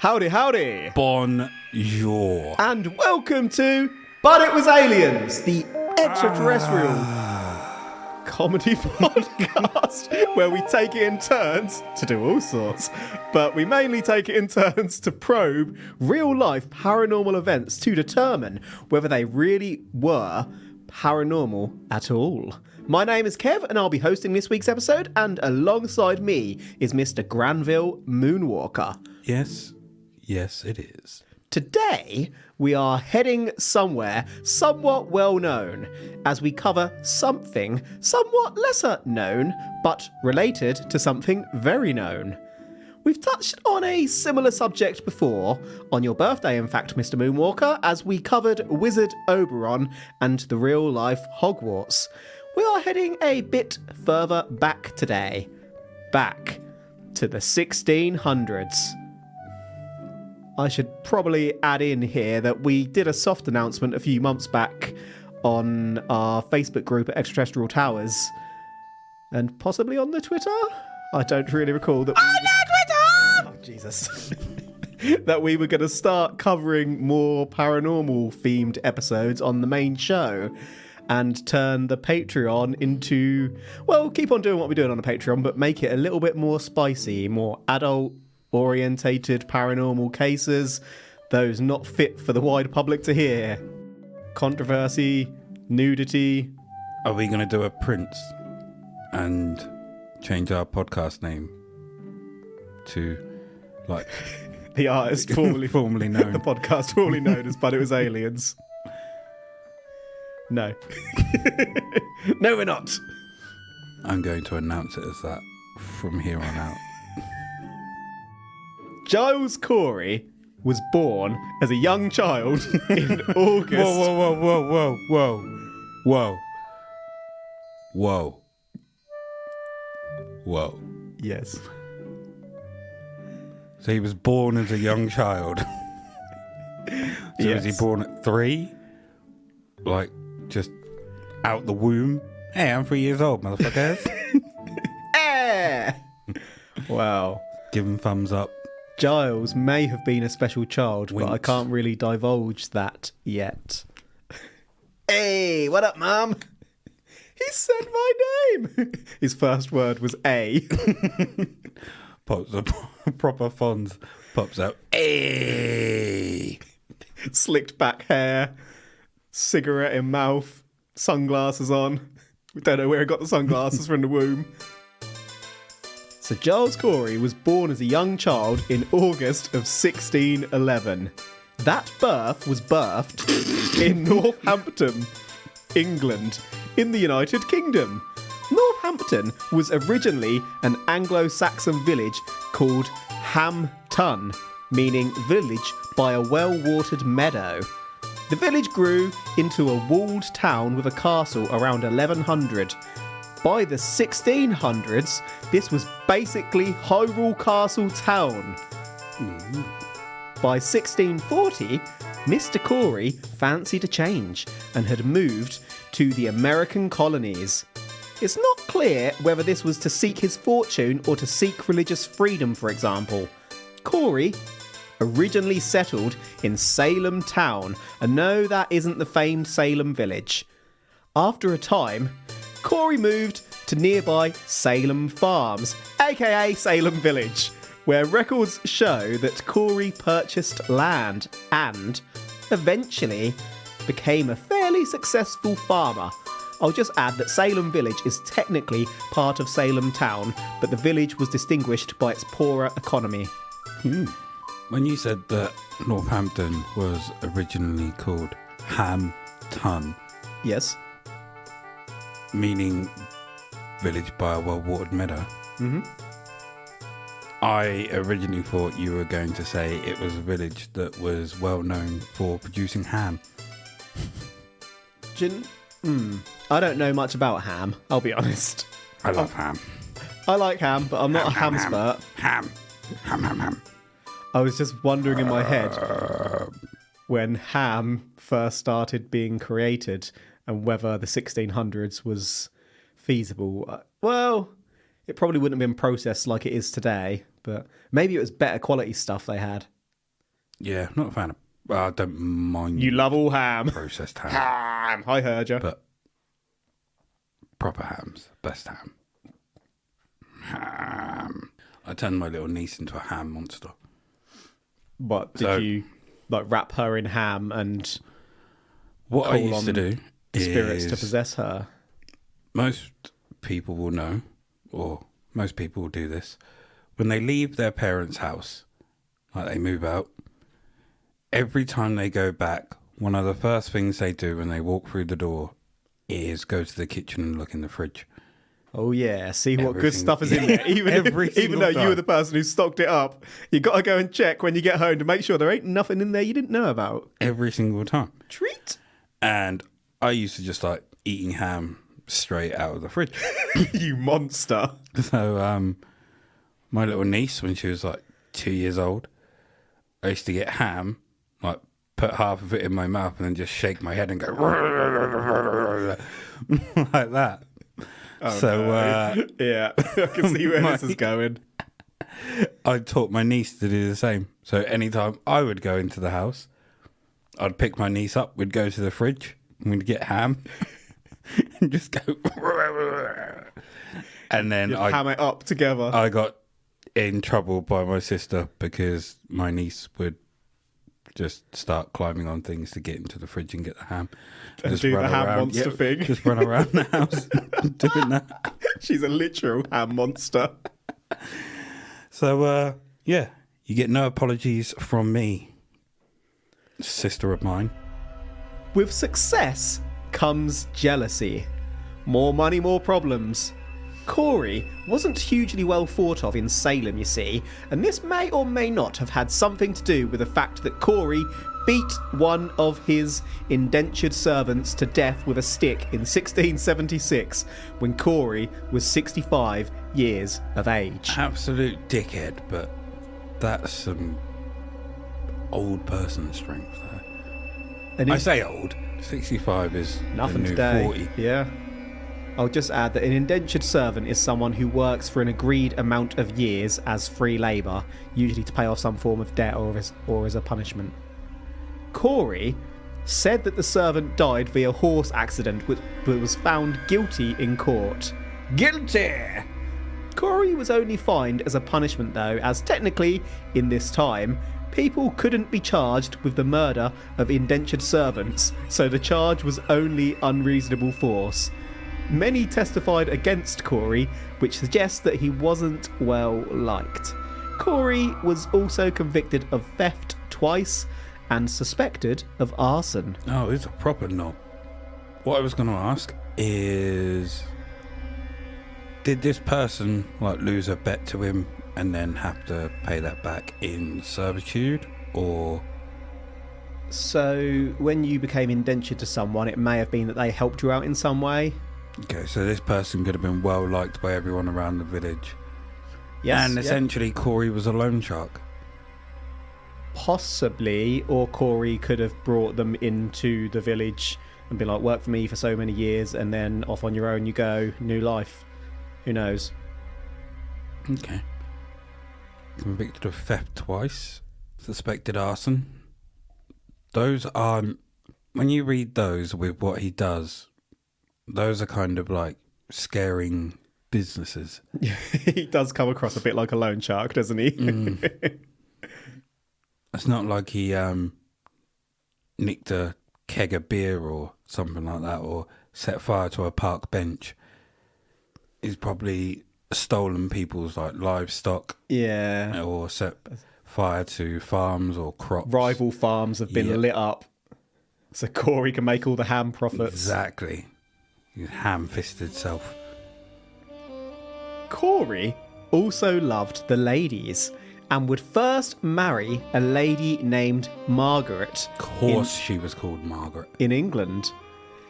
Howdy, howdy. Bonjour. And welcome to But It Was Aliens, the extraterrestrial comedy podcast where we take it in turns to do all sorts, but we mainly take it in turns to probe real-life paranormal events to determine whether they really were paranormal at all. My name is Kev, and I'll be hosting this week's episode, and alongside me is Mr. Granville Moonwalker. Yes, it is. Today, we are heading somewhere somewhat well known as we cover something somewhat lesser known, but related to something very known. We've touched on a similar subject before, on your birthday in fact, Mr. Moonwalker, as we covered Wizard Oberon and the real-life Hogwarts. We are heading a bit further back today. Back to the 1600s. I should probably add in here that we did a soft announcement a few months back on our Facebook group at Extraterrestrial Towers, and possibly on the Twitter? I don't really recall that. On the Twitter! Oh, Jesus. That we were going to start covering more paranormal themed episodes on the main show and turn the Patreon into, well, keep on doing what we're doing on the Patreon, but make it a little bit more spicy, more adult orientated paranormal cases, those not fit for the wide public to hear. Controversy, nudity. Are we going to do a Prince and change our podcast name to, like, the artist formerly known, the podcast formerly known as But It Was Aliens? No. No, we're not. I'm going to announce it as that from here on out. Giles Corey was born as a young child in August. Whoa. Yes. So he was born as a young child. Was he born at 3? Like, just out the womb? Hey, I'm 3 years old, motherfuckers. Wow. Give him thumbs up. Giles may have been a special child, Winks. but I can't really divulge that yet. Hey, what up, Mum? He said my name. His first word was A. Pops up, proper Fonz pops out. Hey! Slicked back hair, cigarette in mouth, sunglasses on. We don't know where he got the sunglasses from the womb. So Giles Corey was born as a young child in August of 1611. That birth was birthed in Northampton, England, in the United Kingdom. Northampton was originally an Anglo-Saxon village called Ham-Tun, meaning village by a well-watered meadow. The village grew into a walled town with a castle around 1100. By the 1600s, this was basically Hyrule Castle Town. By 1640, Mr. Corey fancied a change and had moved to the American colonies. It's not clear whether this was to seek his fortune or to seek religious freedom, for example. Corey originally settled in Salem town, and no, that isn't the famed Salem village. After a time, Corey moved to nearby Salem Farms, aka Salem Village, where records show that Corey purchased land and eventually became a fairly successful farmer. I'll just add that Salem Village is technically part of Salem Town, but the village was distinguished by its poorer economy. When you said that Northampton was originally called Ham-Tun, Yes. meaning village by a well-watered meadow, I originally thought you were going to say it was a village that was well known for producing ham. I don't know much about ham, I'll be honest. I love ham. I like ham, but I'm not a ham expert. Ham. I was just wondering in my head when ham first started being created and whether the 1600s was feasible. Well, it probably wouldn't have been processed like it is today, but maybe it was better quality stuff they had. Yeah, not a fan of... Well, I don't mind... You love all ham. Processed ham. Ham. I heard you. But proper ham's best ham. Ham. I turned my little niece into a ham monster. What, did you like wrap her in ham and what I used to do spirits is to possess her? Most people will know, or most people will do this, when they leave their parents' house, like they move out, every time they go back, one of the first things they do when they walk through the door is go to the kitchen and look in the fridge. Oh yeah, see what good stuff is in there. Even though you were the person who stocked it up, you got to go and check when you get home to make sure there ain't nothing in there you didn't know about. Every single time. Treat. And I used to just like eating ham straight out of the fridge. You monster. So my little niece, when she was like 2 years old, I used to get ham, like put half of it in my mouth and then just shake my head and go like that. Oh, so, no. Yeah, I can see where this is going. I taught my niece to do the same. So anytime I would go into the house, I'd pick my niece up, we'd go to the fridge, and we'd get ham, and just go... And then I'd ham it up together. I got in trouble by my sister because my niece would just start climbing on things to get into the fridge and get the ham. And just do the ham around, monster thing. Just run around the house doing that. She's a literal ham monster. So, yeah, you get no apologies from me, sister of mine. With success comes jealousy. More money, more problems. Corey wasn't hugely well thought of in Salem, you see, and this may or may not have had something to do with the fact that Corey beat one of his indentured servants to death with a stick in 1676 when Corey was 65 years of age. Absolute dickhead, but that's some old person strength there. And I say old. 65 is nothing the new today. 40. Yeah. I'll just add that an indentured servant is someone who works for an agreed amount of years as free labour, usually to pay off some form of debt or as a punishment. Corey said that the servant died via horse accident, but was found guilty in court. Guilty! Corey was only fined as a punishment though, as technically, in this time, people couldn't be charged with the murder of indentured servants, so the charge was only unreasonable force. Many testified against Corey, which suggests that he wasn't well liked. Corey was also convicted of theft twice and suspected of arson. Oh, it's a proper knob. What I was going to ask is, did this person like lose a bet to him and then have to pay that back in servitude, or? So when you became indentured to someone, it may have been that they helped you out in some way. Okay, so this person could have been well liked by everyone around the village. Yes, and essentially Corey was a loan shark. Possibly, or Corey could have brought them into the village and been like, work for me for so many years, and then off on your own you go, new life. Who knows? Okay. Convicted of theft twice. Suspected arson. Those are, when you read those with what he does, those are kind of like scaring businesses. He does come across a bit like a loan shark, doesn't he? It's not like he nicked a keg of beer or something like that, or set fire to a park bench. He's probably stolen people's like livestock. Yeah. Or set fire to farms or crops. Rival farms have been lit up, so Corey can make all the ham profits. Exactly. His ham-fisted self. Corey also loved the ladies and would first marry a lady named Margaret. Of course she was called Margaret. In England.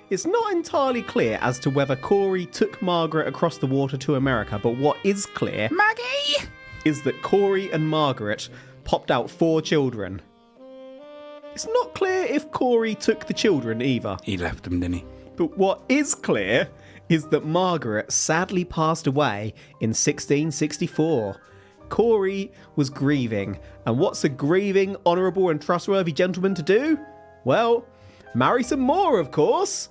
It's not entirely clear as to whether Corey took Margaret across the water to America, but what is clear, Maggie, is that Corey and Margaret popped out 4 children. It's not clear if Corey took the children either. He left them, didn't he? But what is clear is that Margaret sadly passed away in 1664. Corey was grieving. And what's a grieving, honourable and trustworthy gentleman to do? Well, marry some more, of course.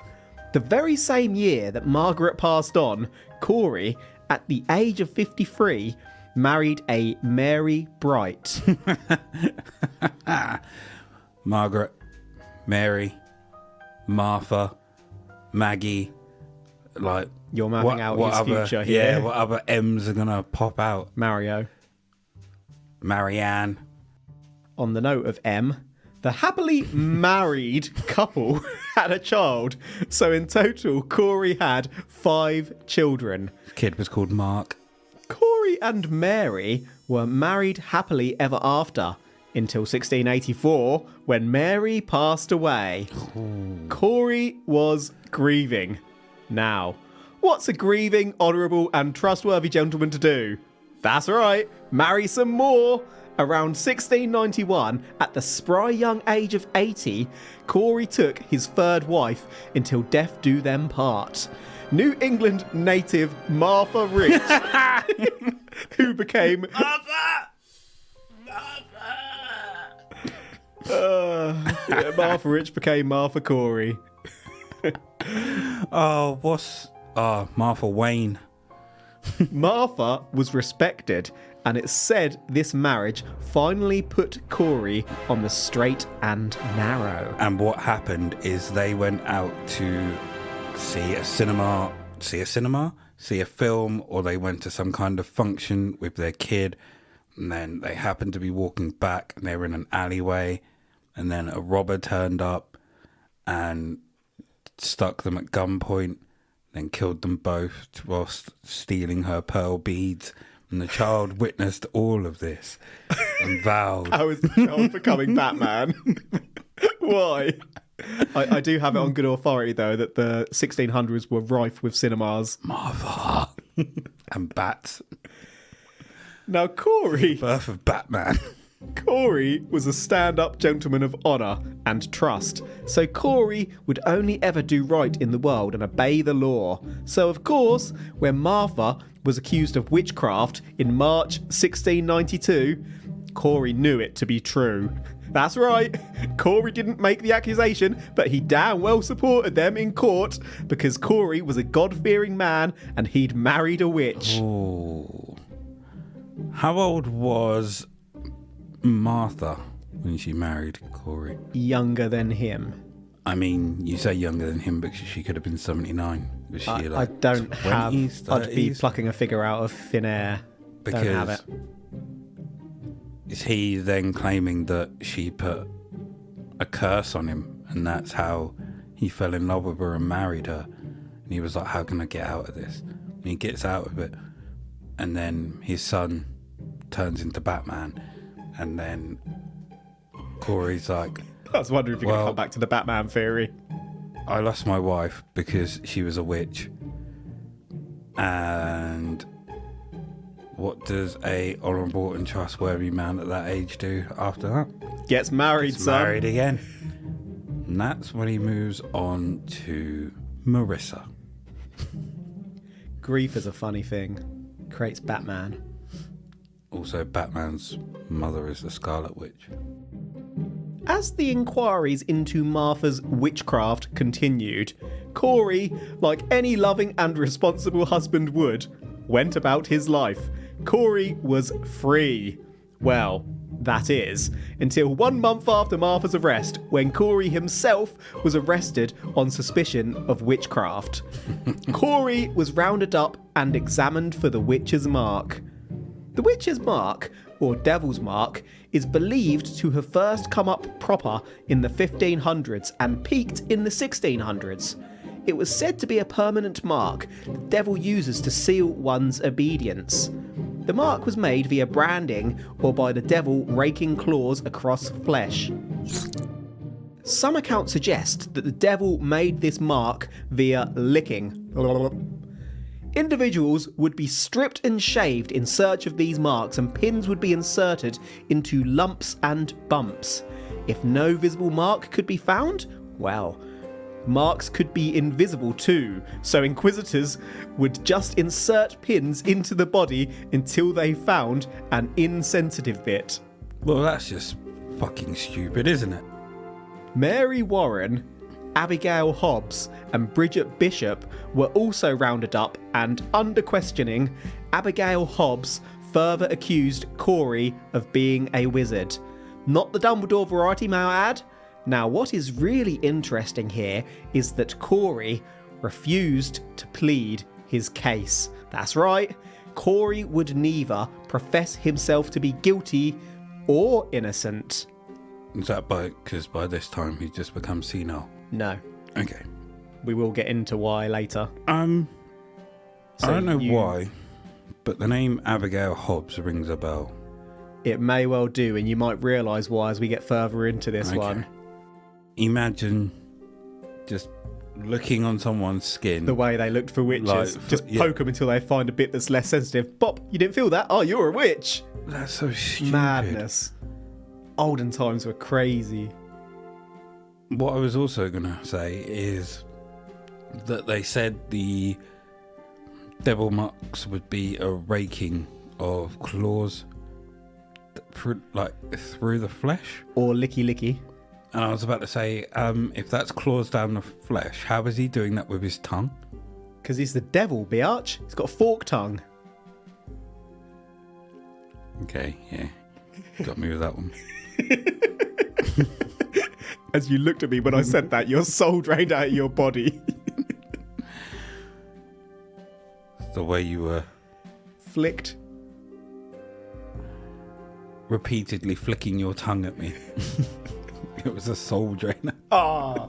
The very same year that Margaret passed on, Corey, at the age of 53, married a Mary Bright. Margaret, Mary, Martha, Maggie, like... You're mapping out his future here. Yeah, what other M's are going to pop out? Mario. Marianne. On the note of M, the happily married couple had a child. So in total, Corey had 5 children. Kid was called Mark. Corey and Mary were married happily ever after until 1684 when Mary passed away. Ooh. Corey was grieving. Now, what's a grieving, honourable and trustworthy gentleman to do? That's right, marry some more. Around 1691, at the spry young age of 80, Corey took his 3rd wife until death do them part. New England native Martha Rich, who became... Martha Rich became Martha Corey. Martha Wayne. Martha was respected, and it's said this marriage finally put Corey on the straight and narrow. And what happened is they went out to see a film, or they went to some kind of function with their kid, and then they happened to be walking back, and they were in an alleyway, and then a robber turned up and stuck them at gunpoint, then killed them both whilst stealing her pearl beads. And the child witnessed all of this and vowed. How is the child becoming Batman? Why? I do have it on good authority, though, that the 1600s were rife with cinemas. Martha. And bats. Now, Corey... Birth of Batman. Corey was a stand-up gentleman of honour and trust, so Corey would only ever do right in the world and obey the law. So, of course, when Martha was accused of witchcraft in March 1692, Corey knew it to be true. That's right, Corey didn't make the accusation, but he damn well supported them in court because Corey was a God-fearing man and he'd married a witch. Ooh. How old was Martha when she married Corey? Younger than him. I mean, you say younger than him because she could have been 79. Was she I don't 20s, have... 30s? I'd be plucking a figure out of thin air. Because don't have it. Is he then claiming that she put a curse on him, and that's how he fell in love with her and married her? And he was like, how can I get out of this? And he gets out of it, and then his son turns into Batman, and then Corey's like, I was wondering if you're going to come back to the Batman theory. I lost my wife because she was a witch. And what does a honourable and trustworthy man at that age do after that? Gets married, son. Married again. And that's when he moves on to Marissa. Grief is a funny thing. Creates Batman. Also, Batman's mother is the Scarlet Witch. As the inquiries into Martha's witchcraft continued, Corey, like any loving and responsible husband would, went about his life. Corey was free. Well, that is, until 1 month after Martha's arrest, when Corey himself was arrested on suspicion of witchcraft. Corey was rounded up and examined for the witch's mark. The witch's mark, or devil's mark, is believed to have first come up proper in the 1500s and peaked in the 1600s. It was said to be a permanent mark the devil uses to seal one's obedience. The mark was made via branding or by the devil raking claws across flesh. Some accounts suggest that the devil made this mark via licking. Individuals would be stripped and shaved in search of these marks, and pins would be inserted into lumps and bumps. If no visible mark could be found, well, Marks could be invisible too, so inquisitors would just insert pins into the body until they found an insensitive bit. Well, that's just fucking stupid, isn't it? Mary Warren, Abigail Hobbs, and Bridget Bishop were also rounded up, and under questioning, Abigail Hobbs further accused Corey of being a wizard. Not the Dumbledore variety, may I add? Now, what is really interesting here is that Corey refused to plead his case. That's right, Corey would neither profess himself to be guilty or innocent. Is that because by this time he's just become senile? No. Okay. We will get into why later. I don't know why, but the name Abigail Hobbs rings a bell. It may well do, and you might realise why as we get further into this one. Imagine just looking on someone's skin. The way they looked for witches. Just poke them until they find a bit that's less sensitive. Bop, you didn't feel that? Oh, you're a witch. That's so stupid. Madness. Olden times were crazy. What I was also going to say is that they said the devil marks would be a raking of claws through the flesh. Or licky licky. And I was about to say, if that's claws down the flesh, how is he doing that with his tongue? Because he's the devil, biatch. He's got a forked tongue. Okay, yeah. Got me with that one. As you looked at me when I said that, your soul drained out of your body. The way you were... Flicked. Repeatedly flicking your tongue at me. It was a soul drainer. Ah.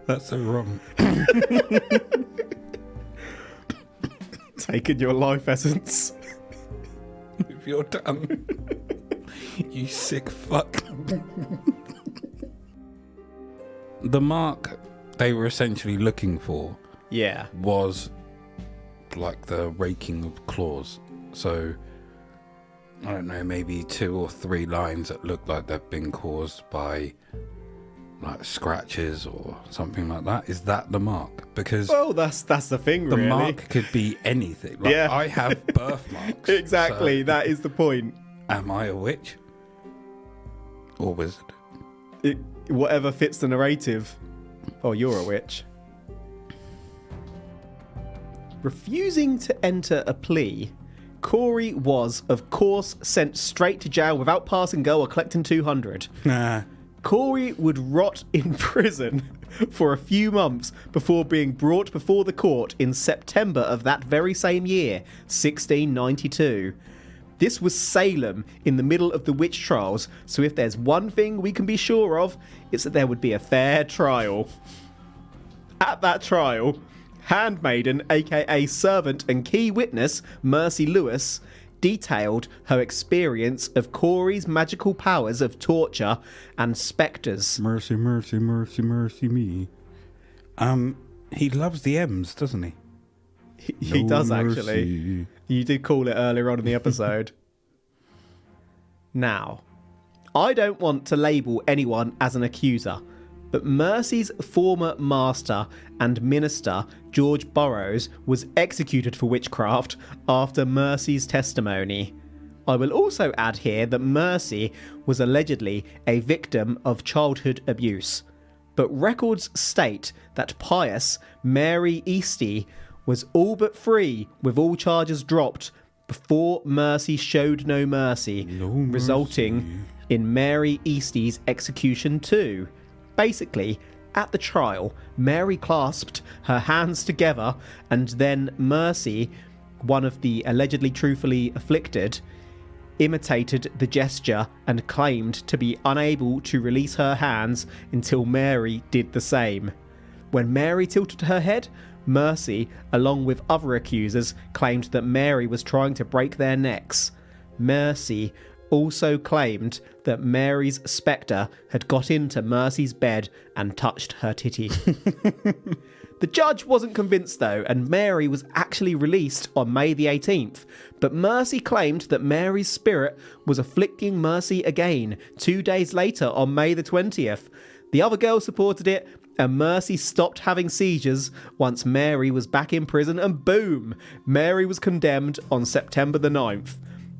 That's so wrong. Taking your life essence. With your tongue. You sick fuck. The mark they were essentially looking for was like the raking of claws. So I don't know, maybe 2 or 3 lines that look like they've been caused by like scratches or something like that. Is that the mark? Because that's the thing, really. The mark could be anything. Like, I have birthmarks. Exactly, so that is the point. Am I a witch? Or wizard? Whatever fits the narrative. Oh, you're a witch. Refusing to enter a plea, Corey was, of course, sent straight to jail without passing go or collecting 200. Nah. Corey would rot in prison for a few months before being brought before the court in September of that very same year, 1692. This was Salem in the middle of the witch trials, so if there's one thing we can be sure of, it's that there would be a fair trial. At that trial, handmaiden, aka servant and key witness, Mercy Lewis, detailed her experience of Corey's magical powers of torture and spectres. Mercy, mercy, mercy, mercy me. He loves the M's, doesn't he? He does, actually. You did call it earlier on in the episode. Now, I don't want to label anyone as an accuser, but Mercy's former master and minister, George Burroughs, was executed for witchcraft after Mercy's testimony. I will also add here that Mercy was allegedly a victim of childhood abuse, but records state that pious Mary Easty was all but free with all charges dropped before Mercy showed no mercy, resulting in Mary Easty's execution too. Basically, at the trial, Mary clasped her hands together and then Mercy, one of the allegedly truthfully afflicted, imitated the gesture and claimed to be unable to release her hands until Mary did the same. When Mary tilted her head, Mercy, along with other accusers, claimed that Mary was trying to break their necks. Mercy also claimed that Mary's spectre had got into Mercy's bed and touched her titty. The judge wasn't convinced though, and Mary was actually released on May the 18th, but Mercy claimed that Mary's spirit was afflicting Mercy again 2 days later on May the 20th. The other girls supported it, and Mercy stopped having seizures once Mary was back in prison, and boom, Mary was condemned on September the 9th.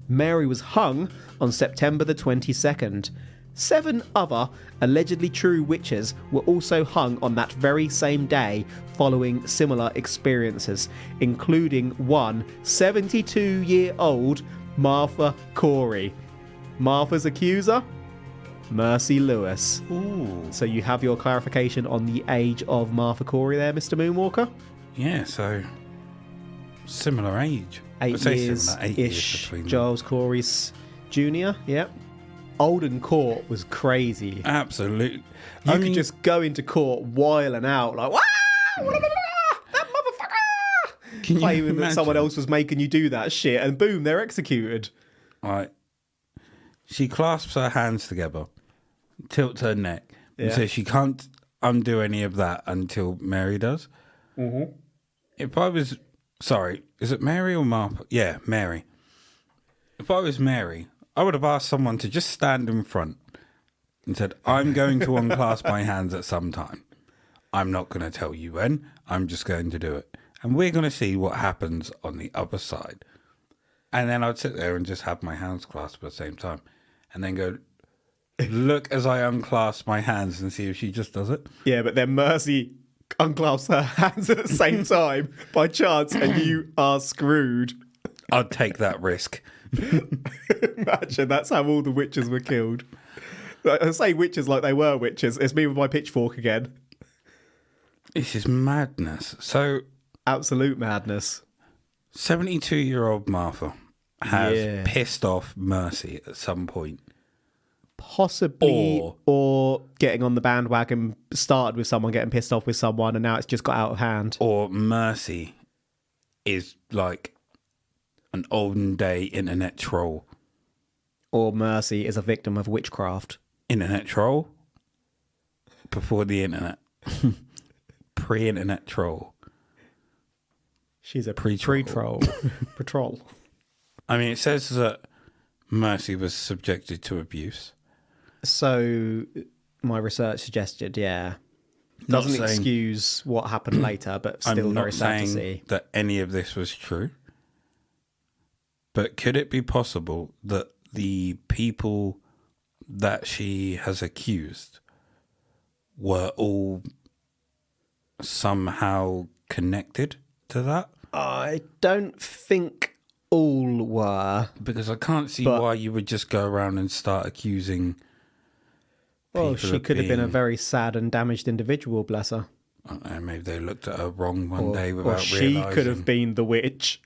Mary was hung on September the 22nd. 7 other allegedly true witches were also hung on that very same day following similar experiences, including one 72-year-old Martha Corey. Martha's accuser? Mercy Lewis. Ooh. So you have your clarification on the age of Martha Corey there, Mr. Moonwalker? Yeah, so similar age. 8 years-ish. between them. Giles Corey's junior, yep. Olden court was crazy. Absolutely. You could just go into court whiling out like, "Wah! That motherfucker!" Can you Claiming that imagine? someone else was making you do that shit, and boom, they're executed. Right. She clasps her hands together, tilts her neck, and Yeah. says she can't undo any of that until Mary does. Mm-hmm. If I was... Sorry, is it Mary or Martha? Yeah, Mary. If I was Mary, I would have asked someone to just stand in front and said, I'm going to unclasp my hands at some time. I'm not going to tell you when. I'm just going to do it. And we're going to see what happens on the other side. And then I'd sit there and just have my hands clasped at the same time. And then go, look as I unclasp my hands and see if she just does it. Yeah, but then Mercy unclasps her hands at the same time by chance, and you are screwed. I'd take that risk. Imagine that's how all the witches were killed. I say witches like they were witches. It's me with my pitchfork again. This is madness. So, Absolute madness. 72-year-old Martha has Yeah. pissed off Mercy at some point. Possibly, or getting on the bandwagon, started with someone getting pissed off with someone, and now it's just got out of hand. Or Mercy is like an olden day internet troll. Or Mercy is a victim of witchcraft. Internet troll? Before the internet. Pre-internet troll. She's a Pre-troll. pre-troll. Patrol. I mean, it says that Mercy was subjected to abuse. So, my research suggested, yeah. Not Doesn't saying- excuse what happened later, but still I'm very not sad to saying see. that any of this was true. But could it be possible that the people that she has accused were all somehow connected to that? I don't think all were. Because I can't see But- why you would just go around and start accusing Well, people she of could have been a being- very sad and damaged individual, bless her. I don't know, maybe they looked at her wrong one day Or without she realising. could have been the witch.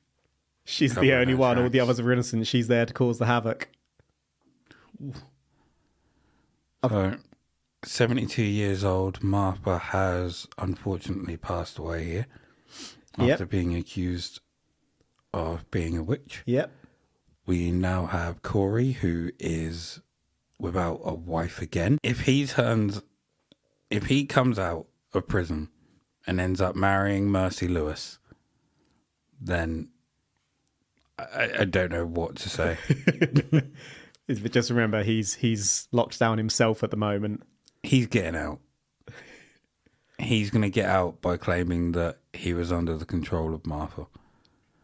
She's the Covering only her one. All the tracks. others are innocent. She's there to cause the havoc. So, 72 years old, Martha has unfortunately passed away here after Yep. being accused of being a witch. Yep. We now have Corey, who is without a wife again. If he comes out of prison and ends up marrying Mercy Lewis, then I don't know what to say. Just remember, he's locked down himself at the moment. He's getting out. He's going to get out by claiming that he was under the control of Martha.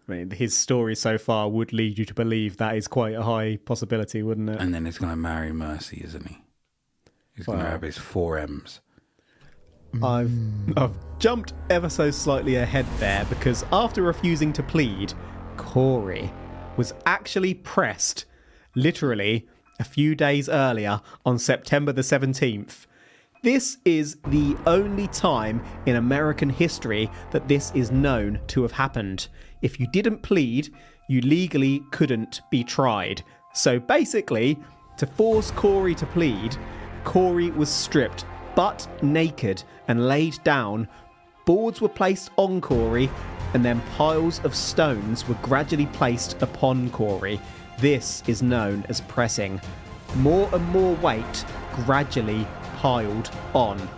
I mean, his story so far would lead you to believe that is quite a high possibility, wouldn't it? And then he's going to marry Mercy, isn't he? He's going to Well. have his 4 M's. I've jumped ever so slightly ahead there because after refusing to plead, Corey was actually pressed literally a few days earlier on September the 17th. This is the only time in American history that this is known to have happened. If you didn't plead, you legally couldn't be tried. So basically, to force Corey to plead, Corey was stripped butt naked and laid down. Boards were placed on Corey, and then piles of stones were gradually placed upon Corey. This is known as pressing. More and more weight gradually piled on.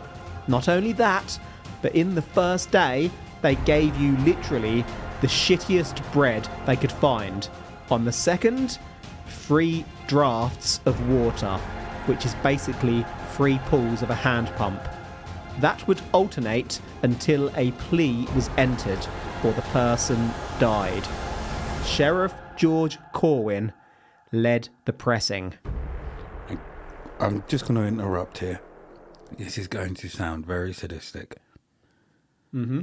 Not only that, but in the first day, they gave you literally the shittiest bread they could find. On the second, 3 drafts of water, which is basically 3 pulls of a hand pump. That would alternate until a plea was entered or the person died. Sheriff George Corwin led the pressing. I'm just going to interrupt here. This is going to sound very sadistic. Mm-hmm.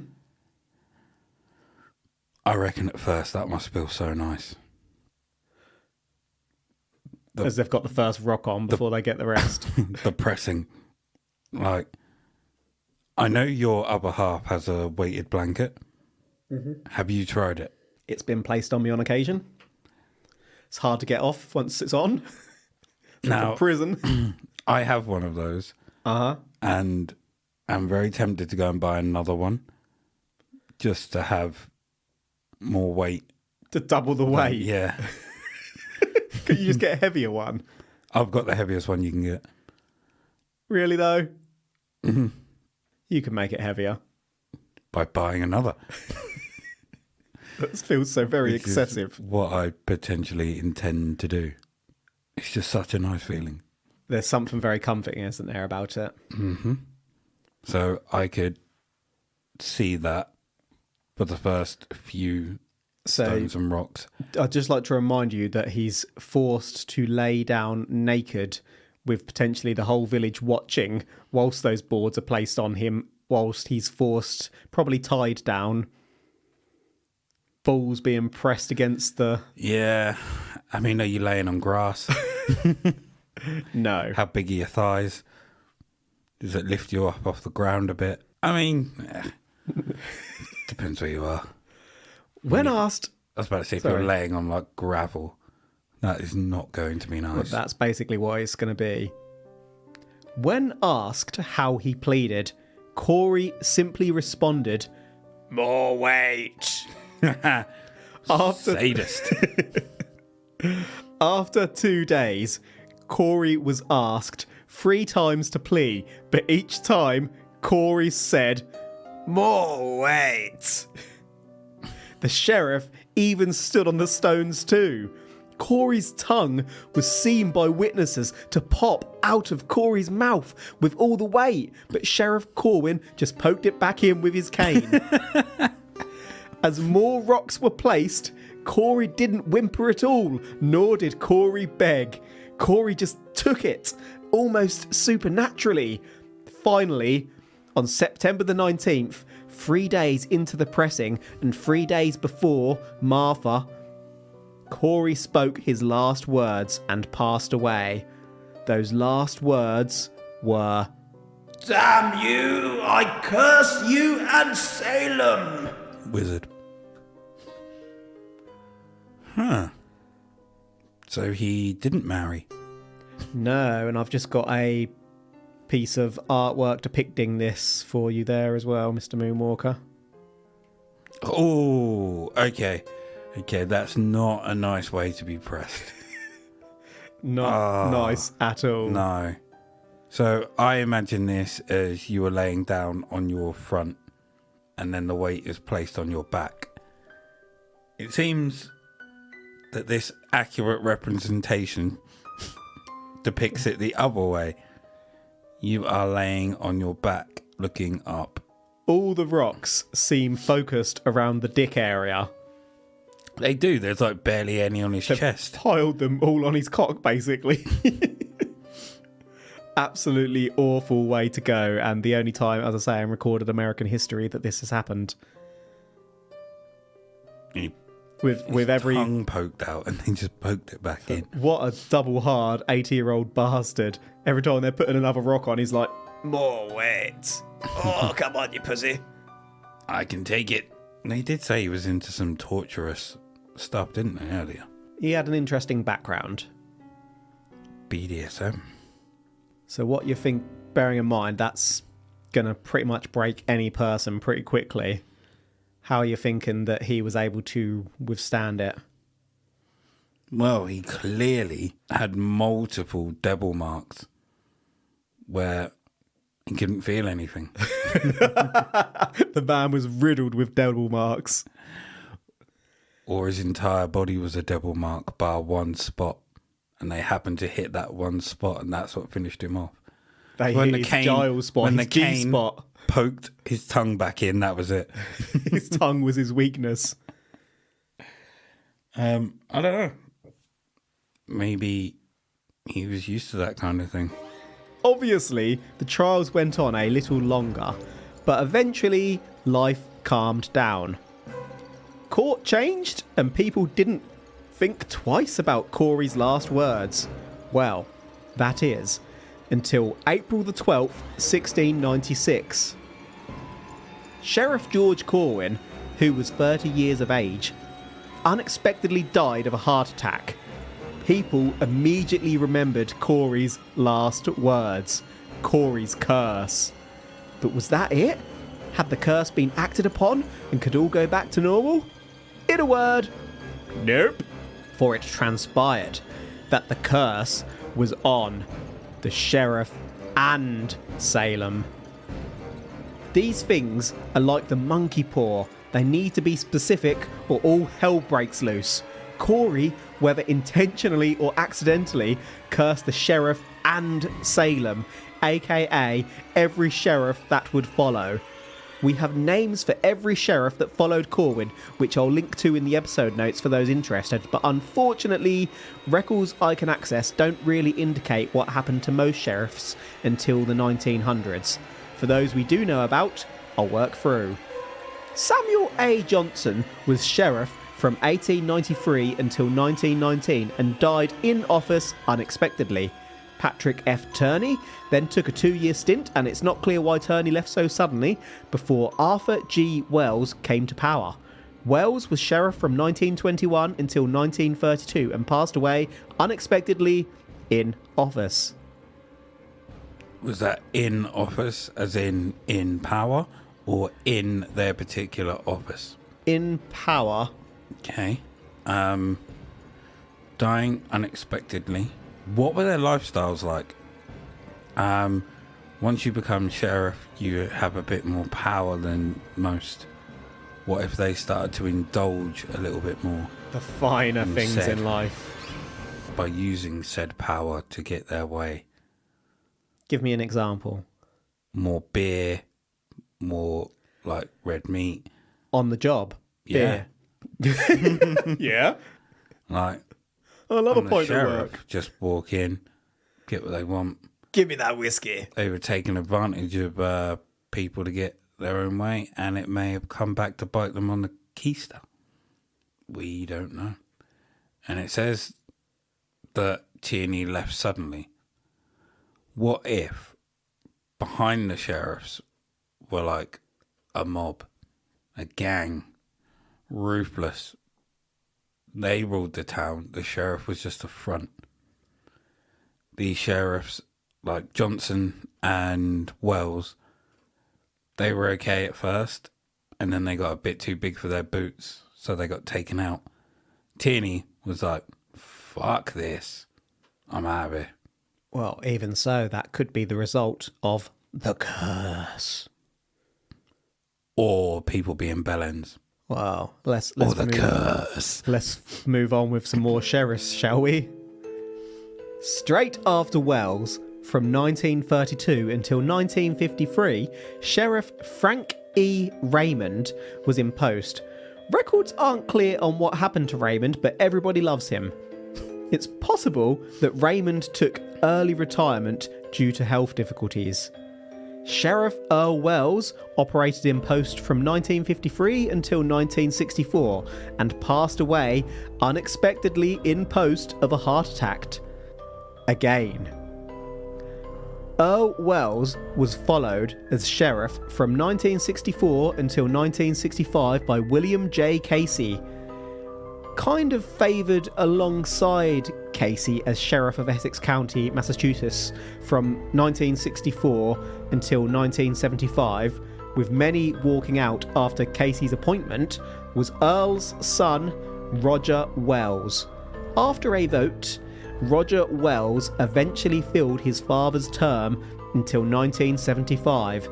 I reckon at first that must feel so nice. As they've got the first rock on before they get the rest. The pressing. Like, I know your other half has a weighted blanket. Mm-hmm. Have you tried it? It's been placed on me on occasion. It's hard to get off once it's on. It's now, like a prison. I have one of those. Uh-huh. And I'm very tempted to go and buy another one. Just to have more weight. To double the weight? Yeah. Could you just get a heavier one? I've got the heaviest one you can get. Really, though? Mm-hmm. You can make it heavier. By buying another. That feels so very Which excessive. is what I potentially intend to do. It's just such a nice feeling. There's something very comforting, isn't there, about it? Mm-hmm. So I could see that for the first few stones and rocks. I'd just like to remind you that he's forced to lay down naked with potentially the whole village watching whilst those boards are placed on him, whilst he's forced, probably tied down, balls being pressed against the... Yeah. I mean, are you laying on grass? No. How big are your thighs? Does it lift you up off the ground a bit? I mean, depends where you are. When asked... I was about to say, if you're laying on, like, gravel, that is not going to be nice. Well, that's basically what it's going to be. When asked how he pleaded, Corey simply responded, "More weight." Sadist. After 2 days, Corey was asked 3 times to plea, but each time Corey said, "More weight." The sheriff even stood on the stones too. Corey's tongue was seen by witnesses to pop out of Corey's mouth with all the weight, but Sheriff Corwin just poked it back in with his cane. As more rocks were placed, Corey didn't whimper at all, nor did Corey beg. Corey just took it, almost supernaturally. Finally, on September the 19th, 3 days into the pressing and 3 days before Martha, Corey spoke his last words and passed away. Those last words were, "Damn you, I curse you and Salem." Wizard. Huh. So he didn't marry. No, and I've just got a piece of artwork depicting this for you there as well, Mr. Moonwalker. Oh, okay. Okay, that's not a nice way to be pressed. Not nice at all. No. So I imagine this as you were laying down on your front and then the weight is placed on your back. It seems that this accurate representation depicts it the other way. You are laying on your back, looking up. All the rocks seem focused around the dick area. They do. There's like barely any on his chest. Piled them all on his cock, basically. Absolutely awful way to go. And the only time, as I say, in recorded American history that this has happened. With every tongue poked out and they just poked it back in. What a double hard 80-year-old bastard. Every time they're putting another rock on, he's like, "More weight. Oh, come on, you pussy. I can take it." They did say he was into some torturous stuff, didn't they, earlier? He had an interesting background. BDSM. So what you think, bearing in mind, that's going to pretty much break any person pretty quickly. How are you thinking that he was able to withstand it? Well, he clearly had multiple devil marks where he couldn't feel anything. The man was riddled with devil marks. Or his entire body was a devil mark bar one spot. And they happened to hit that one spot and that's what finished him off. They when hit his Giles spot, when his the G cane spot. poked his tongue back in, that was it. His tongue was his weakness. I don't know. Maybe he was used to that kind of thing. Obviously, the trials went on a little longer, but eventually life calmed down. Court changed, and people didn't think twice about Corey's last words. Well, that is, until April the 12th, 1696. Sheriff George Corwin, who was 30 years of age, unexpectedly died of a heart attack. People immediately remembered Corey's last words, Corey's curse. But was that it? Had the curse been acted upon and could all go back to normal? In a word, nope. For it transpired that the curse was on the sheriff and Salem. These things are like the monkey paw. They need to be specific or all hell breaks loose. Corey, whether intentionally or accidentally, cursed the sheriff and Salem, aka every sheriff that would follow. We have names for every sheriff that followed Corwin, which I'll link to in the episode notes for those interested, but unfortunately, records I can access don't really indicate what happened to most sheriffs until the 1900s. For those we do know about, I'll work through. Samuel A. Johnson was sheriff from 1893 until 1919 and died in office unexpectedly. Patrick F. Turney then took a 2-year stint, and it's not clear why Turney left so suddenly, before Arthur G. Wells came to power. Wells was sheriff from 1921 until 1932 and passed away unexpectedly in office. Was that in office, as in power, or in their particular office? In power. Okay. Dying unexpectedly. What were their lifestyles like? Once you become sheriff, you have a bit more power than most. What if they started to indulge a little bit more? The finer things in life. By using said power to get their way. Give me an example. More beer, more like red meat. On the job? Yeah. Beer. Yeah? Like, I love a the pint of sheriff, work. just walk in, get what they want. Give me that whiskey. They were taking advantage of people to get their own way, and it may have come back to bite them on the keister. We don't know. And it says that Tierney left suddenly. What if behind the sheriffs were like a mob, a gang, ruthless? They ruled the town. The sheriff was just a front. These sheriffs, like Johnson and Wells, they were okay at first, and then they got a bit too big for their boots, so they got taken out. Tierney was like, fuck this. I'm out of here. Well, even so, that could be the result of the curse. Or people being bellends. Well, let's or the curse. Let's move on with some more sheriffs, shall we? Straight after Wells, from 1932 until 1953, Sheriff Frank E. Raymond was in post. Records aren't clear on what happened to Raymond, but everybody loves him. It's possible that Raymond took early retirement due to health difficulties. Sheriff Earl Wells operated in post from 1953 until 1964 and passed away unexpectedly in post of a heart attack. Again. Earl Wells was followed as sheriff from 1964 until 1965 by William J. Casey. Kind of favoured alongside Casey as Sheriff of Essex County, Massachusetts, from 1964 until 1975, with many walking out after Casey's appointment, was Earl's son, Roger Wells. After a vote, Roger Wells eventually filled his father's term until 1975.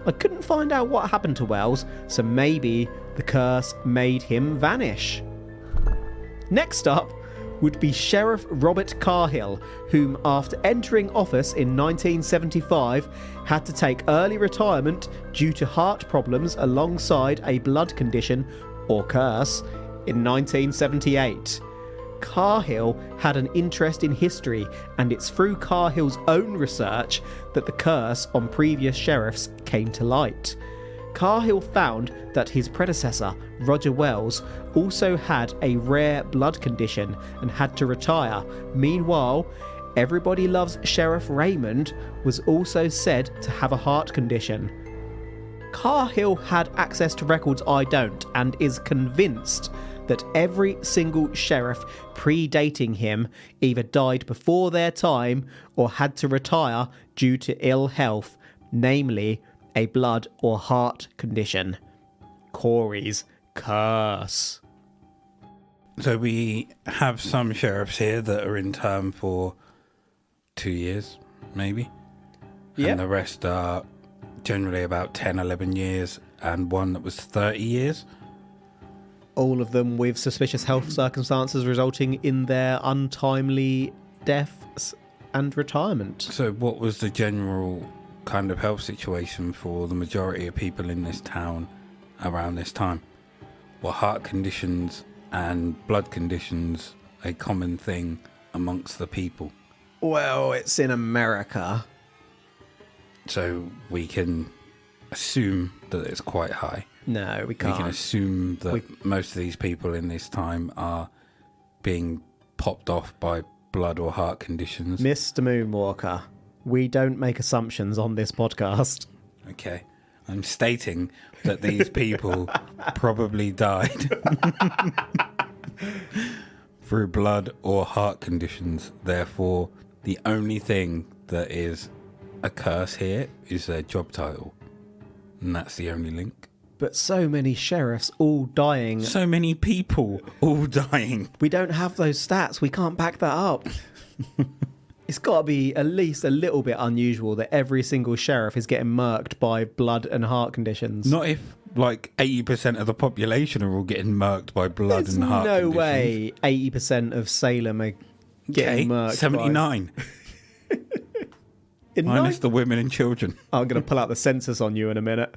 I couldn't find out what happened to Wells, so maybe the curse made him vanish. Next up would be Sheriff Robert Carhill, whom, after entering office in 1975, had to take early retirement due to heart problems alongside a blood condition, or curse, in 1978. Carhill had an interest in history, and it's through Carhill's own research that the curse on previous sheriffs came to light. Carhill found that his predecessor, Roger Wells, also had a rare blood condition and had to retire. Meanwhile, Everybody Loves Sheriff Raymond was also said to have a heart condition. Carhill had access to records I don't, and is convinced that every single sheriff predating him either died before their time or had to retire due to ill health, namely a blood or heart condition. Corey's curse. So we have some sheriffs here that are in term for 2 years, maybe. Yep. And the rest are generally about 10, 11 years, and one that was 30 years. All of them with suspicious health circumstances resulting in their untimely deaths and retirement. So what was the general kind of health situation for the majority of people in this town around this time? Were heart conditions and blood conditions a common thing amongst the people? Well, it's in America. So we can assume that it's quite high. No, we can't. We can assume that most of these people in this time are being popped off by blood or heart conditions. Mr. Moonwalker, we don't make assumptions on this podcast. Okay. I'm stating that these people probably died through blood or heart conditions. Therefore, the only thing that is a curse here is their job title. And that's the only link. But so many sheriffs all dying. So many people all dying. We don't have those stats. We can't back that up. It's got to be at least a little bit unusual that every single sheriff is getting murked by blood and heart conditions. Not if, like, 80% of the population are all getting murked by blood and heart There's conditions. no way 80% of Salem are getting murked 79. Minus the women and children. I'm going to pull out the census on you in a minute.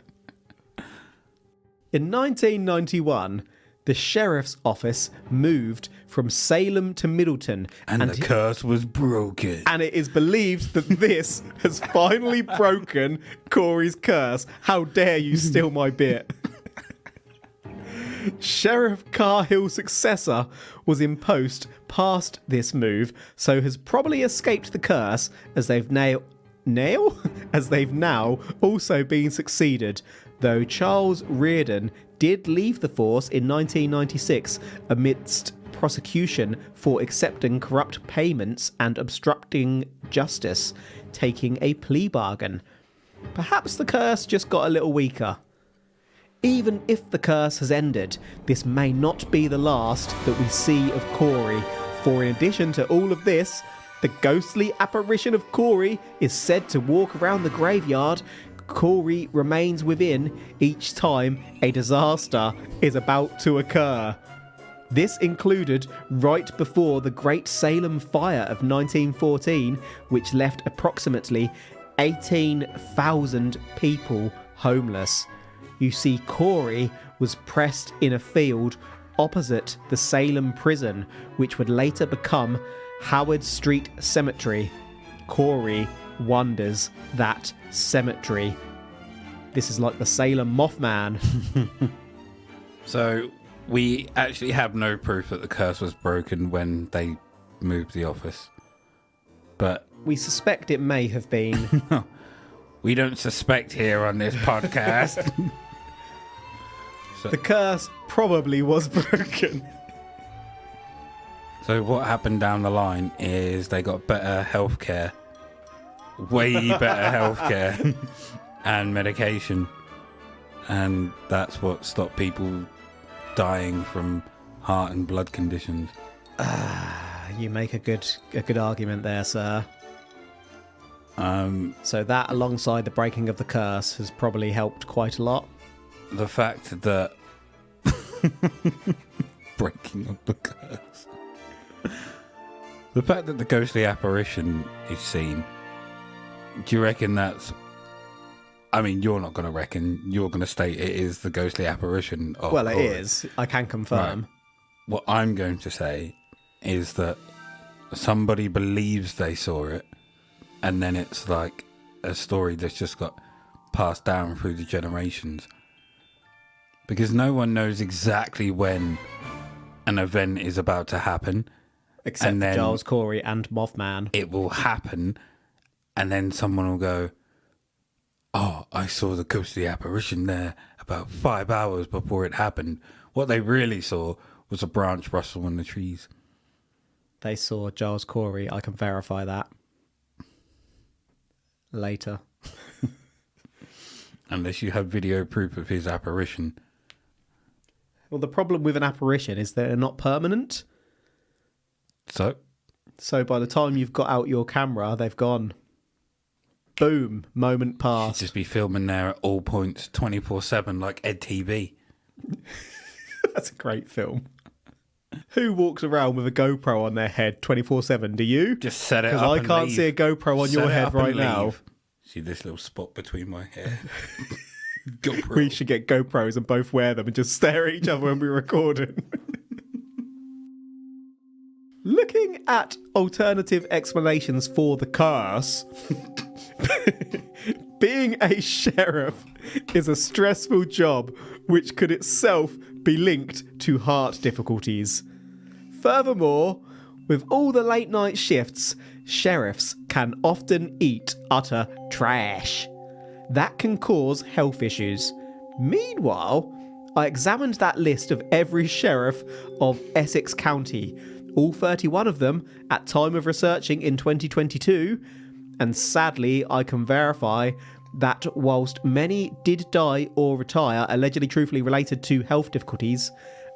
In 1991, the sheriff's office moved from Salem to Middleton. And the curse was broken. And it is believed that this has finally broken Corey's curse. How dare you steal my bit? Sheriff Carhill's successor was in post past this move, so has probably escaped the curse as they've now also been succeeded, though Charles Reardon did leave the force in 1996 amidst prosecution for accepting corrupt payments and obstructing justice, taking a plea bargain. Perhaps the curse just got a little weaker. Even if the curse has ended, this may not be the last that we see of Corey, for in addition to all of this, the ghostly apparition of Corey is said to walk around the graveyard. Corey remains within each time a disaster is about to occur. This included right before the Great Salem Fire of 1914, which left approximately 18,000 people homeless. You see, Corey was pressed in a field opposite the Salem prison, which would later become Howard Street Cemetery. Corey wanders that cemetery. This is like the Salem Mothman. So we actually have no proof that the curse was broken when they moved the office. But we suspect it may have been. We don't suspect here on this podcast. The curse probably was broken. So what happened down the line is they got better healthcare. Way better healthcare and medication. And that's what stopped people dying from heart and blood conditions. You make a good argument there, sir. So that, alongside the breaking of the curse, has probably helped quite a lot. The fact that breaking of the curse. The fact that the ghostly apparition is seen, do you reckon that's... I mean, you're not going to reckon. You're going to state it is the ghostly apparition of Well, it Corey. is. I can confirm. Right. What I'm going to say is that somebody believes they saw it, and then it's like a story that's just got passed down through the generations. Because no one knows exactly when an event is about to happen. Except and for then Giles Corey and Mothman. it will happen, and then someone will go, oh, I saw the ghostly apparition there about 5 hours before it happened. What they really saw was a branch rustle in the trees. They saw Giles Corey. I can verify that. Later. Unless you have video proof of his apparition. Well, the problem with an apparition is they're not permanent. So by the time you've got out your camera, they've gone. Boom. Moment passed. Just be filming there at all points, 24/7, like Ed TV. That's a great film. Who walks around with a GoPro on their head 24/7? Do you? Just set it up. Because I and can't leave. see a GoPro on Set your it head up and right now. leave. See this little spot between my hair? GoPro. We should get GoPros and both wear them and just stare at each other when we're recording. Looking at alternative explanations for the curse, being a sheriff is a stressful job which could itself be linked to heart difficulties. Furthermore, with all the late night shifts, sheriffs can often eat utter trash. That can cause health issues. Meanwhile, I examined that list of every sheriff of Essex County, all 31 of them at time of researching in 2022, and sadly I can verify that whilst many did die or retire allegedly truthfully related to health difficulties,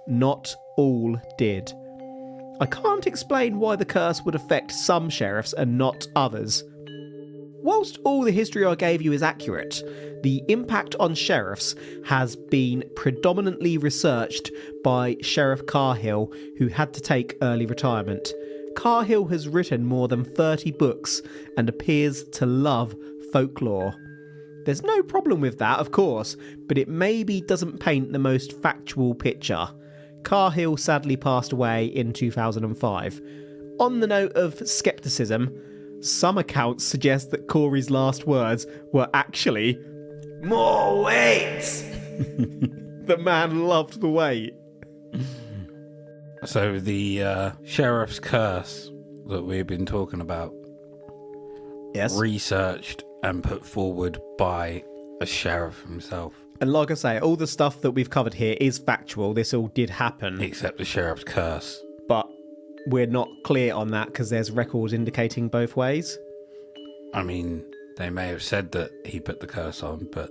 not all did. I can't explain why the curse would affect some sheriffs and not others. Whilst all the history I gave you is accurate, the impact on sheriffs has been predominantly researched by Sheriff Carhill, who had to take early retirement. Carhill has written more than 30 books and appears to love folklore. There's no problem with that, of course, but it maybe doesn't paint the most factual picture. Carhill sadly passed away in 2005. On the note of scepticism, some accounts suggest that Corey's last words were actually, "More weight!" The man loved the weight. So the sheriff's curse that we've been talking about, Yes. researched and put forward by a sheriff himself. And like I say, all the stuff that we've covered here is factual. This all did happen. Except the sheriff's curse. But we're not clear on that because there's records indicating both ways. I mean, they may have said that he put the curse on, but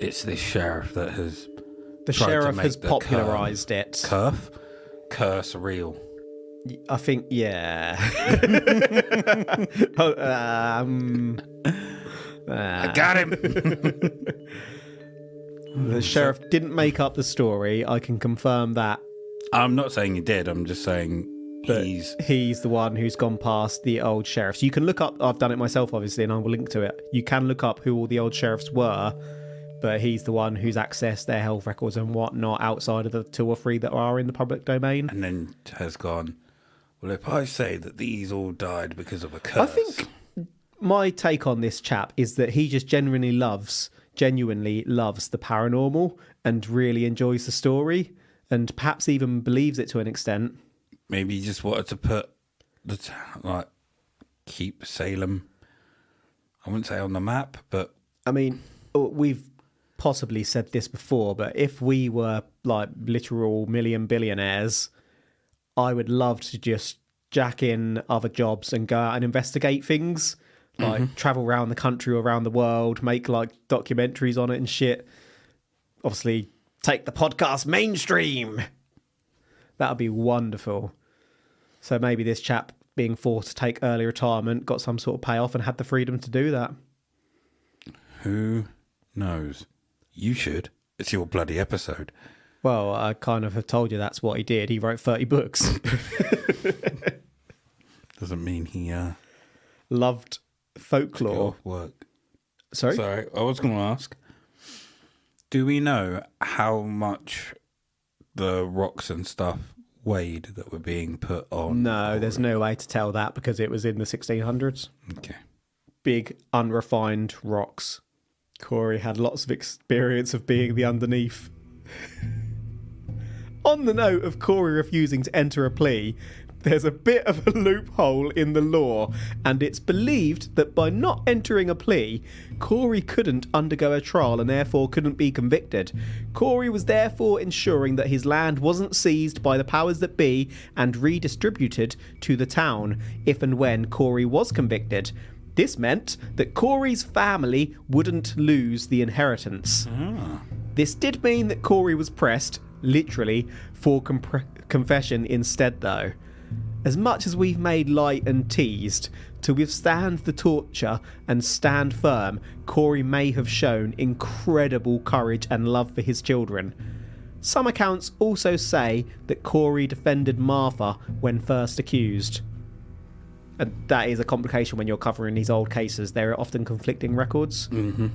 it's this sheriff that has The tried to sheriff make has the popularised it. curse real. I think, yeah. I got him. The sheriff didn't make up the story. I can confirm that. I'm not saying he did. I'm just saying He's the one who's gone past the old sheriffs. You can look up, I've done it myself obviously, and I will link to it. You can look up who all the old sheriffs were, but he's the one who's accessed their health records and whatnot outside of the 2 or 3 that are in the public domain. And then has gone, well, if I say that these all died because of a curse. I think my take on this chap is that he just genuinely loves the paranormal and really enjoys the story and perhaps even believes it to an extent. Maybe he just wanted to put keep Salem, I wouldn't say on the map, but I mean, we've possibly said this before, but if we were like literal million billionaires, I would love to just jack in other jobs and go out and investigate things, like travel around the country or around the world, make like documentaries on it and shit. Obviously, take the podcast mainstream. That would be wonderful. So maybe this chap being forced to take early retirement got some sort of payoff and had the freedom to do that. Who knows? You should. It's your bloody episode. Well, I kind of have told you that's what he did. He wrote 30 books. Doesn't mean he Loved got folklore. off work. Sorry? Sorry, I was going to ask. Do we know how much the rocks and stuff weighed that were being put on? No, there's no way to tell that because it was in the 1600s. Okay. Big, unrefined rocks. Corey had lots of experience of being the underneath. On the note of Corey refusing to enter a plea, there's a bit of a loophole in the law, and it's believed that by not entering a plea, Corey couldn't undergo a trial and therefore couldn't be convicted. Corey was therefore ensuring that his land wasn't seized by the powers that be and redistributed to the town if and when Corey was convicted. This meant that Corey's family wouldn't lose the inheritance. This did mean that Corey was pressed, literally, for confession instead though. As much as we've made light and teased, to withstand the torture and stand firm, Corey may have shown incredible courage and love for his children. Some accounts also say that Corey defended Martha when first accused. And that is a complication when you're covering these old cases. There are often conflicting records. Mm-hmm.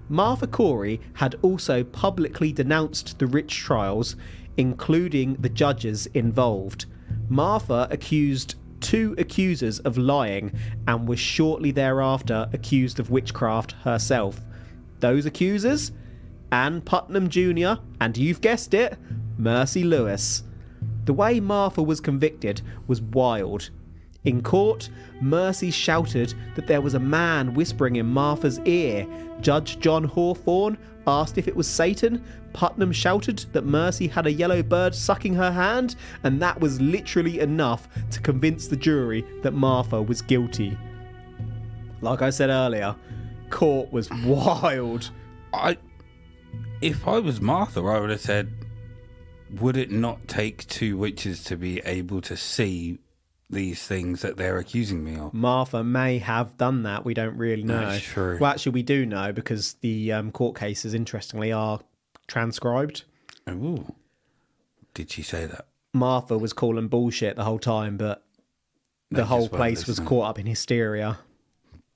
Martha Corey had also publicly denounced the witch trials, including the judges involved. Martha accused 2 accusers of lying and was shortly thereafter accused of witchcraft herself. Those accusers? Ann Putnam Jr. and, you've guessed it, Mercy Lewis. The way Martha was convicted was wild. In court, Mercy shouted that there was a man whispering in Martha's ear. Judge John Hawthorne asked if it was Satan. Putnam shouted that Mercy had a yellow bird sucking her hand, and that was literally enough to convince the jury that Martha was guilty. Like I said earlier, court was wild. If I was Martha, I would have said, would it not take 2 witches to be able to see these things that they're accusing me of? Martha may have done that. We don't really know. That's true. Well, actually, we do know because the court cases, interestingly, are transcribed. Ooh. Did she say that? Martha was calling bullshit the whole time, but the whole place was caught up in hysteria.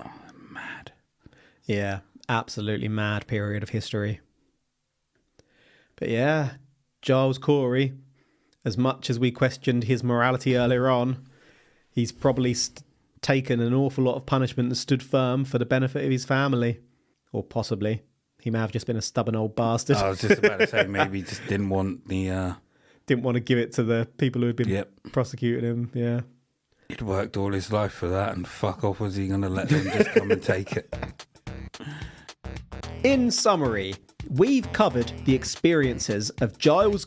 Oh, mad. Yeah, absolutely mad period of history. But yeah, Giles Corey, as much as we questioned his morality earlier on, he's probably taken an awful lot of punishment and stood firm for the benefit of his family. Or possibly. He may have just been a stubborn old bastard. I was just about to say, maybe he just didn't want the... Didn't want to give it to the people who had been prosecuting him, yeah. He'd worked all his life for that, and fuck off was he going to let them just come and take it? In summary, we've covered the experiences of Giles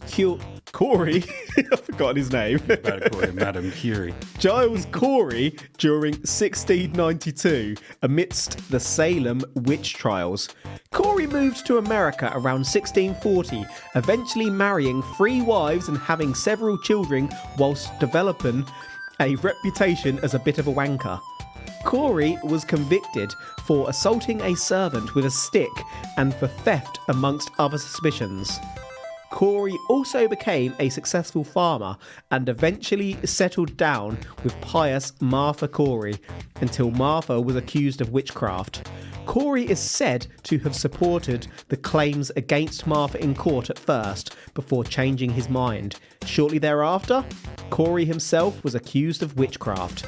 Corey. I've forgotten his name. Better call him Madam Curie. Giles Corey during 1692 amidst the Salem witch trials. Corey moved to America around 1640, eventually marrying 3 wives and having several children whilst developing a reputation as a bit of a wanker. Corey was convicted for assaulting a servant with a stick and for theft amongst other suspicions. Corey also became a successful farmer and eventually settled down with pious Martha Corey until Martha was accused of witchcraft. Corey is said to have supported the claims against Martha in court at first before changing his mind. Shortly thereafter, Corey himself was accused of witchcraft.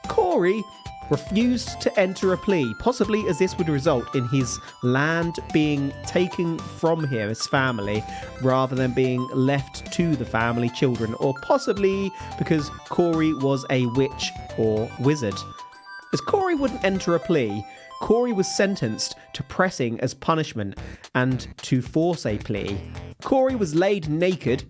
Corey refused to enter a plea, possibly as this would result in his land being taken from him, his family, rather than being left to the family children, or possibly because Corey was a witch or wizard. As Corey wouldn't enter a plea, Corey was sentenced to pressing as punishment and to force a plea. Corey was laid naked,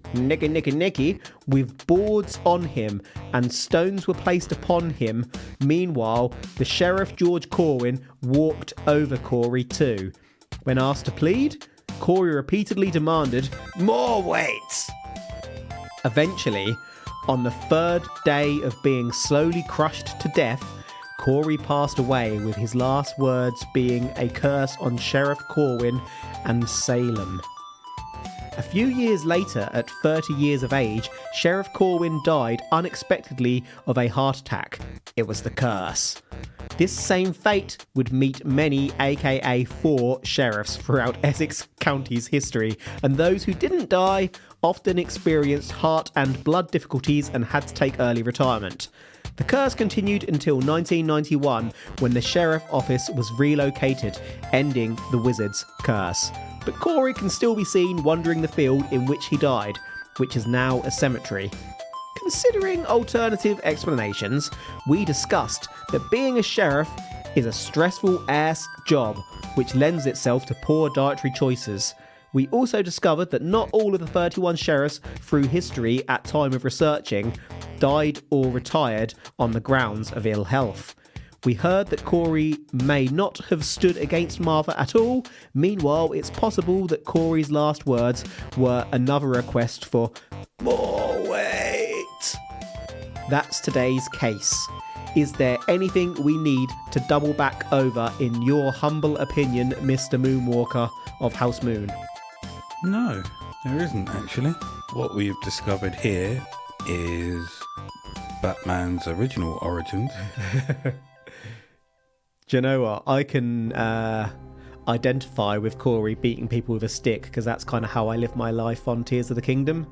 with boards on him and stones were placed upon him. Meanwhile, the Sheriff George Corwin walked over Corey too. When asked to plead, Corey repeatedly demanded more weight. Eventually, on the 3rd day of being slowly crushed to death, Corey passed away, with his last words being a curse on Sheriff Corwin and Salem. A few years later, at 30 years of age, Sheriff Corwin died unexpectedly of a heart attack. It was the curse. This same fate would meet many, aka 4 sheriffs throughout Essex County's history, and those who didn't die often experienced heart and blood difficulties and had to take early retirement. The curse continued until 1991 when the sheriff office was relocated, ending the wizard's curse. But Corey can still be seen wandering the field in which he died, which is now a cemetery. Considering alternative explanations, we discussed that being a sheriff is a stressful ass job, which lends itself to poor dietary choices. We also discovered that not all of the 31 sheriffs through history at time of researching died or retired on the grounds of ill health. We heard that Corey may not have stood against Martha at all. Meanwhile, it's possible that Corey's last words were another request for more weight. That's today's case. Is there anything we need to double back over in your humble opinion, Mr. Moonwalker of House Moon? No, there isn't actually. What we've discovered here is Batman's original origins. Do you know what? I can identify with Corey beating people with a stick because that's kind of how I live my life on Tears of the Kingdom.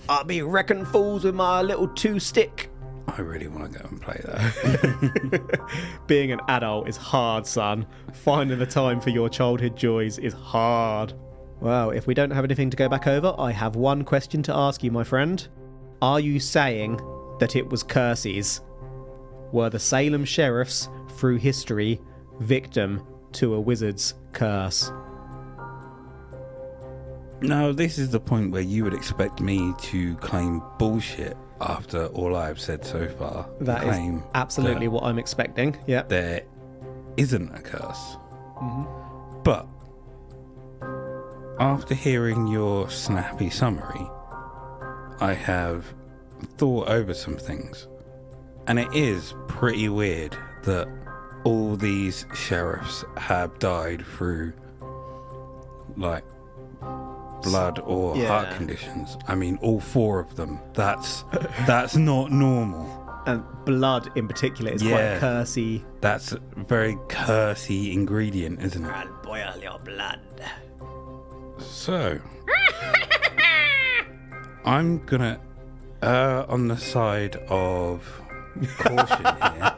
I'll be wrecking fools with my little 2-stick. I really want to go and play that. Being an adult is hard, son. Finding the time for your childhood joys is hard. Well, if we don't have anything to go back over, I have one question to ask you, my friend. Are you saying that it was curses? Were the Salem sheriffs, through history, victim to a wizard's curse? No, this is the point where you would expect me to claim bullshit after all I've said so far. That is absolutely what I'm expecting. Yeah. There isn't a curse. Mm-hmm. But after hearing your snappy summary, I have thought over some things. And it is pretty weird that all these sheriffs have died through, like, blood or heart conditions. I mean, all 4 of them. That's not normal. And blood in particular is quite a cursey. That's a very cursey ingredient, isn't it? I'll boil your blood. So, I'm gonna err on the side of caution here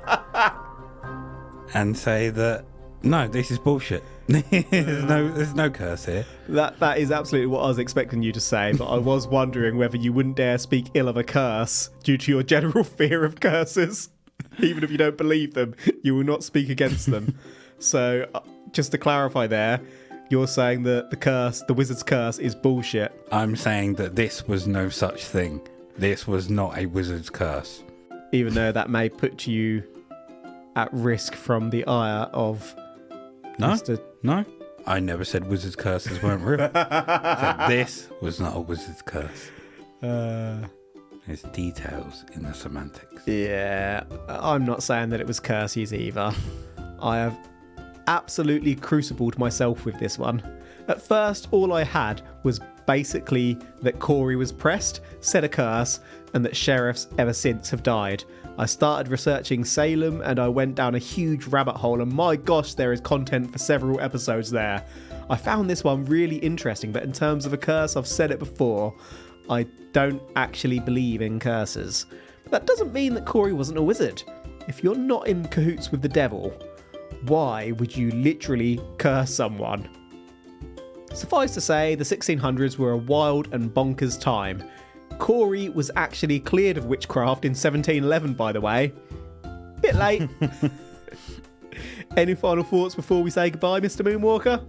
and say that no, this is bullshit. There's no curse here. That is absolutely what I was expecting you to say, but I was wondering whether you wouldn't dare speak ill of a curse due to your general fear of curses. Even if you don't believe them, you will not speak against them. So, just to clarify there, you're saying that the wizard's curse is bullshit. I'm saying that this was no such thing. This was not a wizard's curse. Even though that may put you at risk from the ire of No, I never said wizard's curses weren't real. I said this was not a wizard's curse. There's details in the semantics. Yeah, I'm not saying that it was curses either. I have absolutely crucibled myself with this one. At first, all I had was basically that Corey was pressed, said a curse, and that sheriffs ever since have died. I started researching Salem and I went down a huge rabbit hole, and my gosh, there is content for several episodes there. I found this one really interesting, but in terms of a curse, I've said it before, I don't actually believe in curses. But that doesn't mean that Corey wasn't a wizard. If you're not in cahoots with the devil, why would you literally curse someone? Suffice to say, the 1600s were a wild and bonkers time. Corey was actually cleared of witchcraft in 1711, by the way. Bit late. Any final thoughts before we say goodbye, Mr. Moonwalker?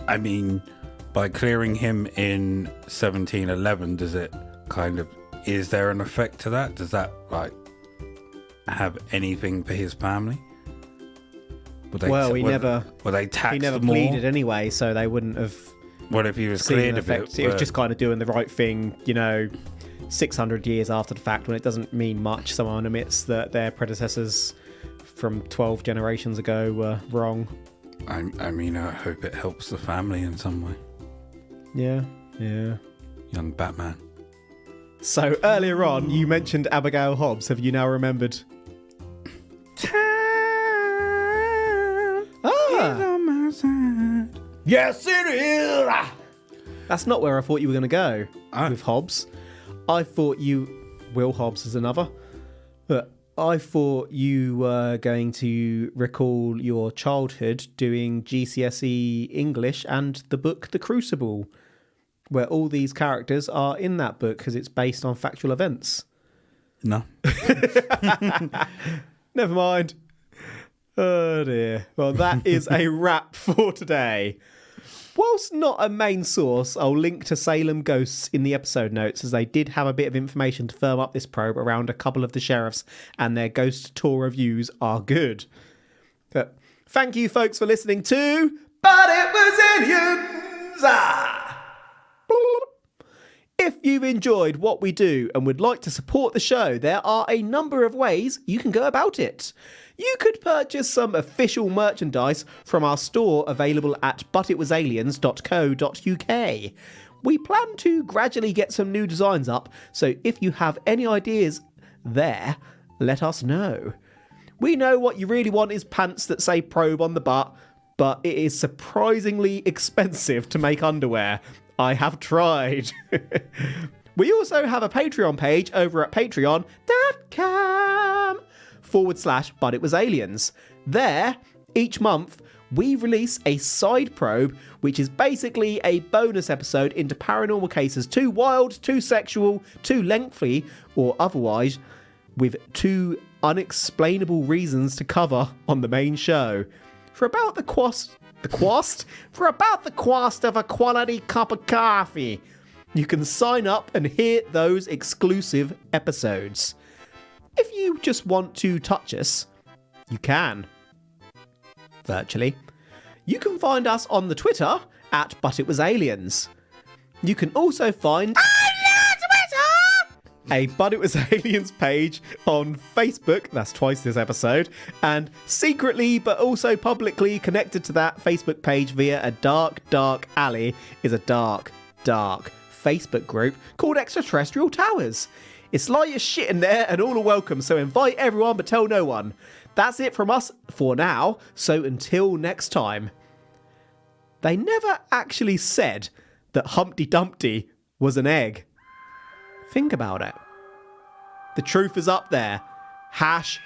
I mean, by clearing him in 1711, does it kind of... Is there an effect to that? Does that, like, have anything for his family? Well, he never pleaded anyway, so they wouldn't have. What if he was cleared of it? It was just kind of doing the right thing, 600 years after the fact, when it doesn't mean much. Someone admits that their predecessors from 12 generations ago were wrong. I mean, I hope it helps the family in some way. Yeah, yeah. Young Batman. So earlier on, you mentioned Abigail Hobbs. Have you now remembered? On my side. Yes, it is. That's not where I thought you were going to go with Hobbs. I thought Will Hobbs is another, but I thought you were going to recall your childhood doing GCSE English and the book The Crucible, where all these characters are in that book because it's based on factual events. No. Never mind. Oh dear. Well, that is a wrap for today. Whilst not a main source, I'll link to Salem Ghosts in the episode notes, as they did have a bit of information to firm up this probe around a couple of the sheriffs, and their ghost tour reviews are good. But thank you, folks, for listening to But It Was Aliens! If you've enjoyed what we do and would like to support the show, there are a number of ways you can go about it. You could purchase some official merchandise from our store available at butitwasaliens.co.uk. We plan to gradually get some new designs up, so if you have any ideas there, let us know. We know what you really want is pants that say probe on the butt, but it is surprisingly expensive to make underwear. I have tried. We also have a Patreon page over at patreon.com/butitwasaliens. There, each month, we release a side probe, which is basically a bonus episode into paranormal cases too wild, too sexual, too lengthy, or otherwise, with too unexplainable reasons to cover on the main show. For about the cost of a quality cup of coffee, you can sign up and hear those exclusive episodes. If you just want to touch us, you can. Virtually. You can find us on the Twitter at ButItWasAliens. You can also find a But It Was Aliens page on Facebook, that's twice this episode, and secretly but also publicly connected to that Facebook page via a dark alley is a dark Facebook group called Extraterrestrial Towers. It's like as shit in there and all are welcome, so invite everyone but tell no one. That's it from us for now, so until next time. They never actually said that Humpty Dumpty was an egg. Think about it. The truth is up there. #,